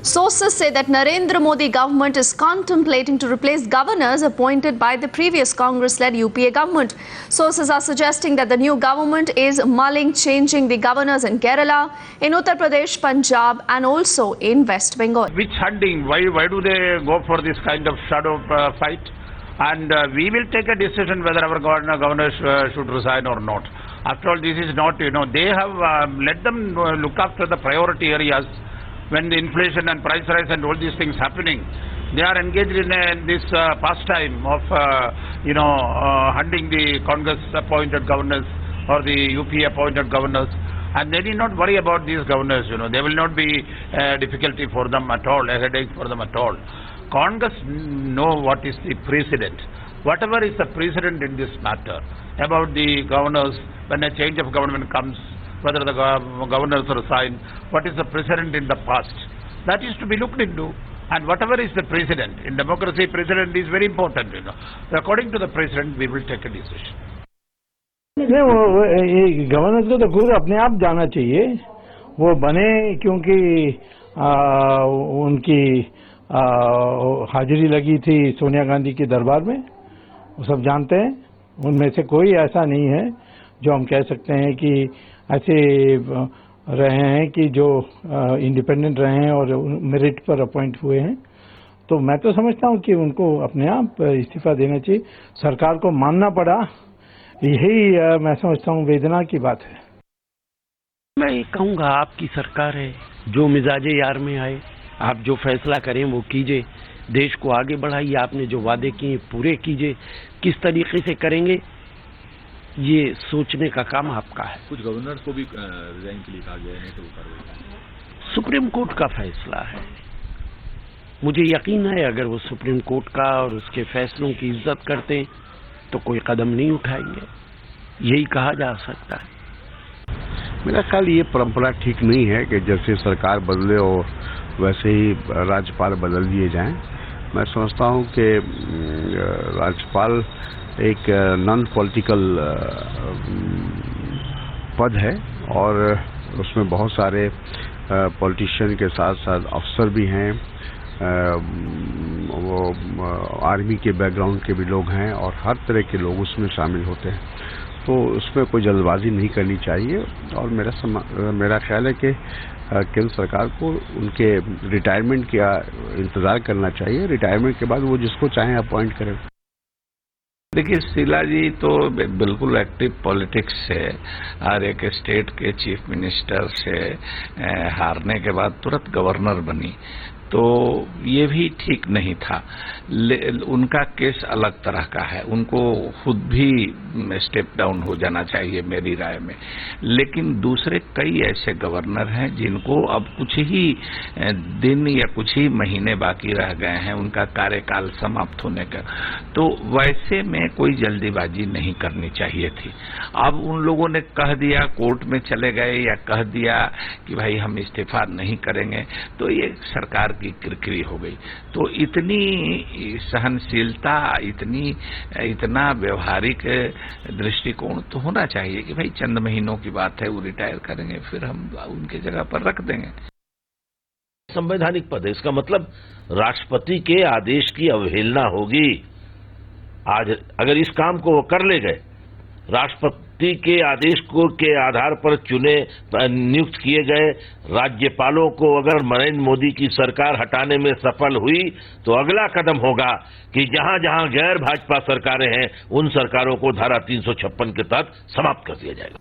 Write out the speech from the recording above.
Sources say that Narendra Modi government is contemplating to replace governors appointed by the previous Congress-led UPA government. Sources are suggesting that the new government is mulling changing the governors in Kerala, in Uttar Pradesh, Punjab and also in West Bengal. Which hunting? Why do they go for this kind of shadow fight? And we will take a decision whether our governors should resign or not. After all, this is not, they have let them look after the priority areas. When the inflation and price rise and all these things happening, they are engaged in this pastime of, hunting the Congress-appointed governors or the UP appointed governors. And they need not worry about these governors, There will not be difficulty for them at all, a headache for them at all. Congress know what is the precedent. Whatever is the precedent in this matter about the governors, when a change of government comes, whether the governors resign, what is the precedent in the past? That is to be looked into. And whatever is the precedent, in democracy precedent is very important, According to the precedent, we will take a decision. नहीं, वो governor को तो खुद अपने आप जाना चाहिए. वो बने क्योंकि उनकी हाजिरी लगी थी सोनिया गांधी के दरबार में, वो सब जानते हैं. उनमें से कोई ऐसा नहीं है जो हम कह सकते हैं कि ऐसे रहे हैं कि जो इंडिपेंडेंट रहे हैं और मेरिट पर अपॉइंट हुए हैं. तो मैं तो समझता हूं कि उनको अपने आप इस्तीफा देना चाहिए. सरकार को मानना पड़ा, यही मैं समझता हूं वेदना की बात है. मैं ये कहूँगा, आपकी सरकार है, जो मिजाजे यार में आए आप जो फैसला करें वो कीजिए. देश को आगे बढ़ाइए. आपने जो वादे किए पूरे कीजिए. किस तरीके से करेंगे ये सोचने का काम आपका है. कुछ गवर्नर्स को भी रिजाइन के लिए कहा गया है, तो कार्रवाई सुप्रीम कोर्ट का फैसला है. मुझे यकीन है अगर वो सुप्रीम कोर्ट का और उसके फैसलों की इज्जत करते हैं तो कोई कदम नहीं उठाएंगे. यही कहा जा सकता है. मेरा ख्याल ये परंपरा ठीक नहीं है कि जैसे सरकार बदले और वैसे ही राज्यपाल बदल दिए जाएं. मैं समझता हूं कि राज्यपाल एक नॉन पॉलिटिकल पद है और उसमें बहुत सारे पॉलिटिशियन के साथ साथ अफसर भी हैं, वो आर्मी के बैकग्राउंड के भी लोग हैं और हर तरह के लोग उसमें शामिल होते हैं. तो उसमें कोई जल्दबाजी नहीं करनी चाहिए. और मेरा ख्याल है कि केंद्र सरकार को उनके रिटायरमेंट का इंतज़ार करना चाहिए. रिटायरमेंट के बाद वो जिसको चाहें अपॉइंट करें. देखिए, शीला जी तो बिल्कुल एक्टिव पॉलिटिक्स से और एक स्टेट के चीफ मिनिस्टर से हारने के बाद तुरंत गवर्नर बनी, तो ये भी ठीक नहीं था. उनका केस अलग तरह का है. उनको खुद भी स्टेप डाउन हो जाना चाहिए मेरी राय में. लेकिन दूसरे कई ऐसे गवर्नर हैं जिनको अब कुछ ही दिन या कुछ ही महीने बाकी रह गए हैं उनका कार्यकाल समाप्त होने का. तो वैसे में कोई जल्दीबाजी नहीं करनी चाहिए थी. अब उन लोगों ने कह दिया, कोर्ट में चले गए या कह दिया कि भाई हम इस्तीफा नहीं करेंगे, तो ये सरकार की किरकिरी हो गई. तो इतनी सहनशीलता, इतना व्यवहारिक दृष्टिकोण तो होना चाहिए कि भाई चंद महीनों की बात है, वो रिटायर करेंगे, फिर हम उनके जगह पर रख देंगे. संवैधानिक पद है, इसका मतलब राष्ट्रपति के आदेश की अवहेलना होगी. आज अगर इस काम को वो कर ले गए, राष्ट्रपति के आदेश को के आधार पर नियुक्त किए गए राज्यपालों को अगर नरेंद्र मोदी की सरकार हटाने में सफल हुई, तो अगला कदम होगा कि जहां जहां गैर भाजपा सरकारें हैं उन सरकारों को धारा 356 के तहत समाप्त कर दिया जाएगा.